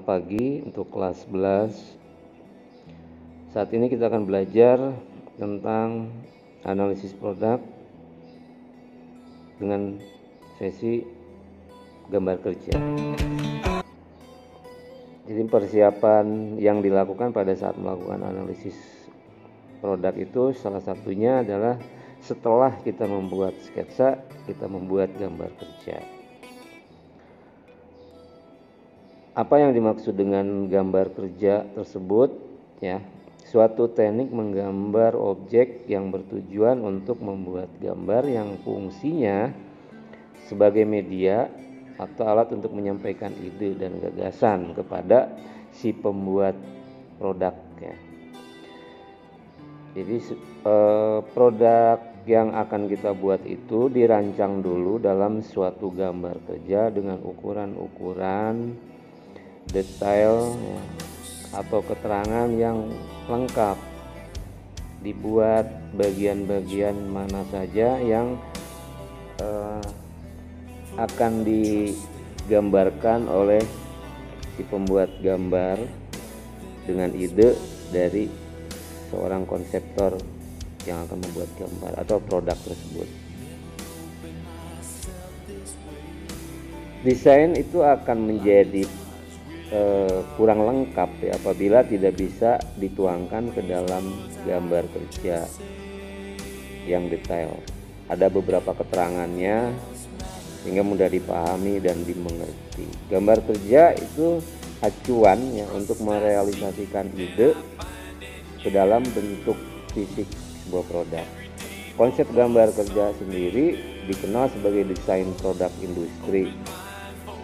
Selamat pagi untuk kelas 11. Saat ini kita akan belajar tentang analisis produk dengan sesi gambar kerja. Jadi persiapan yang dilakukan pada saat melakukan analisis produk itu salah satunya adalah setelah kita membuat sketsa, kita membuat gambar kerja. Apa yang dimaksud dengan gambar kerja tersebut? Ya, suatu teknik menggambar objek yang bertujuan untuk membuat gambar yang fungsinya sebagai media atau alat untuk menyampaikan ide dan gagasan kepada si pembuat produk. Ya. Jadi produk yang akan kita buat itu dirancang dulu dalam suatu gambar kerja dengan ukuran-ukuran detail ya, atau keterangan yang lengkap, dibuat bagian-bagian mana saja yang akan digambarkan oleh si pembuat gambar dengan ide dari seorang konseptor yang akan membuat gambar atau produk tersebut. Desain itu akan menjadi kurang lengkap ya, apabila tidak bisa dituangkan ke dalam gambar kerja yang detail. Ada beberapa keterangannya sehingga mudah dipahami dan dimengerti. Gambar kerja itu acuan ya untuk merealisasikan ide ke dalam bentuk fisik sebuah produk. Konsep gambar kerja sendiri dikenal sebagai desain produk industri,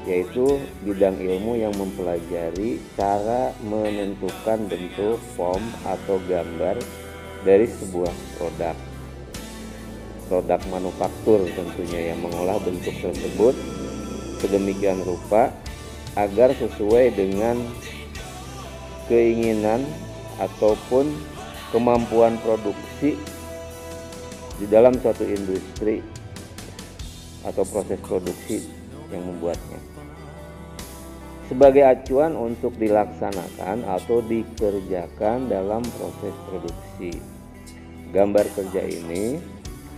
yaitu bidang ilmu yang mempelajari cara menentukan bentuk, form, atau gambar dari sebuah produk. Produk manufaktur tentunya yang mengolah bentuk tersebut sedemikian rupa agar sesuai dengan keinginan ataupun kemampuan produksi di dalam suatu industri atau proses produksi yang membuatnya. Sebagai acuan untuk dilaksanakan atau dikerjakan dalam proses produksi. Gambar kerja ini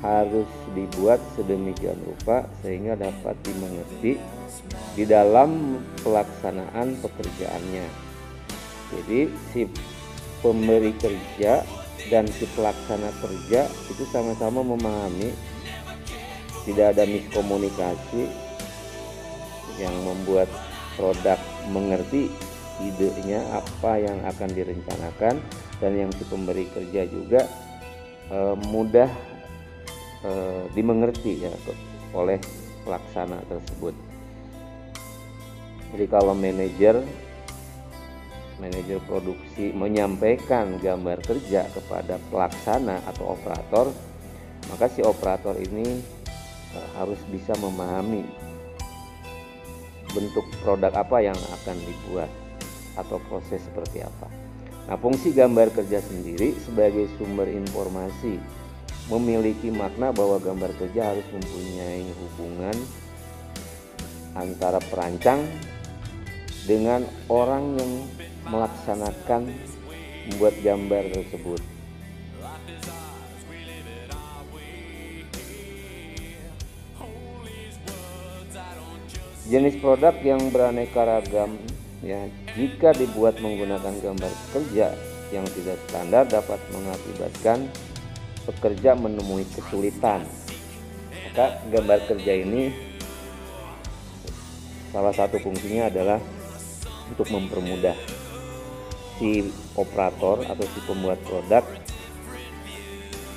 harus dibuat sedemikian rupa sehingga dapat dimengerti di dalam pelaksanaan pekerjaannya. Jadi si pemberi kerja dan si pelaksana kerja itu sama-sama memahami, tidak ada miskomunikasi yang membuat produk mengerti idenya apa yang akan direncanakan, dan yang si pemberi kerja juga mudah dimengerti ya oleh pelaksana tersebut. Jadi kalau manajer produksi menyampaikan gambar kerja kepada pelaksana atau operator, maka si operator ini harus bisa memahami bentuk produk apa yang akan dibuat atau proses seperti apa. Nah, fungsi gambar kerja sendiri sebagai sumber informasi memiliki makna bahwa gambar kerja harus mempunyai hubungan antara perancang dengan orang yang melaksanakan membuat gambar tersebut. Jenis produk yang beraneka ragam ya, jika dibuat menggunakan gambar kerja yang tidak standar dapat mengakibatkan pekerja menemui kesulitan. Maka gambar kerja ini salah satu fungsinya adalah untuk mempermudah si operator atau si pembuat produk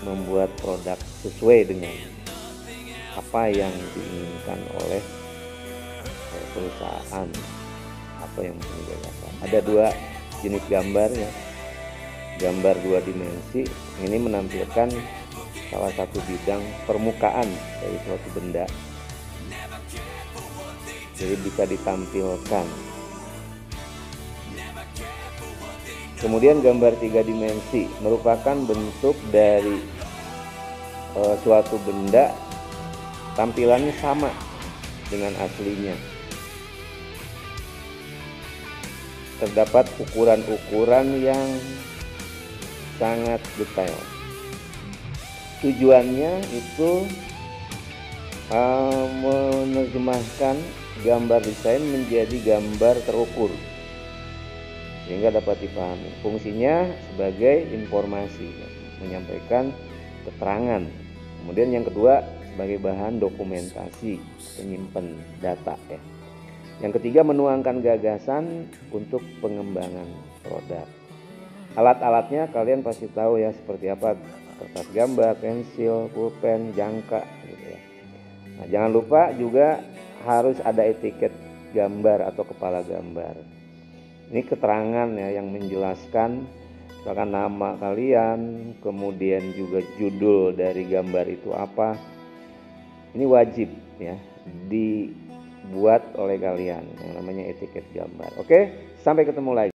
membuat produk sesuai dengan apa yang diinginkan oleh perusahaan atau yang mengerjakan. Ada dua jenis gambar ya. Gambar dua dimensi ini menampilkan salah satu bidang permukaan dari suatu benda. Jadi bisa ditampilkan. Kemudian gambar tiga dimensi merupakan bentuk dari suatu benda, tampilannya sama dengan aslinya. terdapat ukuran-ukuran yang sangat detail. Tujuannya itu menerjemahkan gambar desain menjadi gambar terukur sehingga dapat dipahami. Fungsinya sebagai informasi, menyampaikan keterangan. Kemudian yang kedua sebagai bahan dokumentasi, penyimpan data ya. Yang ketiga menuangkan gagasan untuk pengembangan produk. Alat-alatnya kalian pasti tahu ya, seperti apa: kertas gambar, pensil, pulpen, jangka gitu ya. Nah, jangan lupa juga harus ada etiket gambar atau kepala gambar. Ini keterangan ya yang menjelaskan misalkan nama kalian, kemudian juga judul dari gambar itu apa. Ini wajib ya dibuat oleh kalian yang namanya etiket gambar. Oke, sampai ketemu lagi.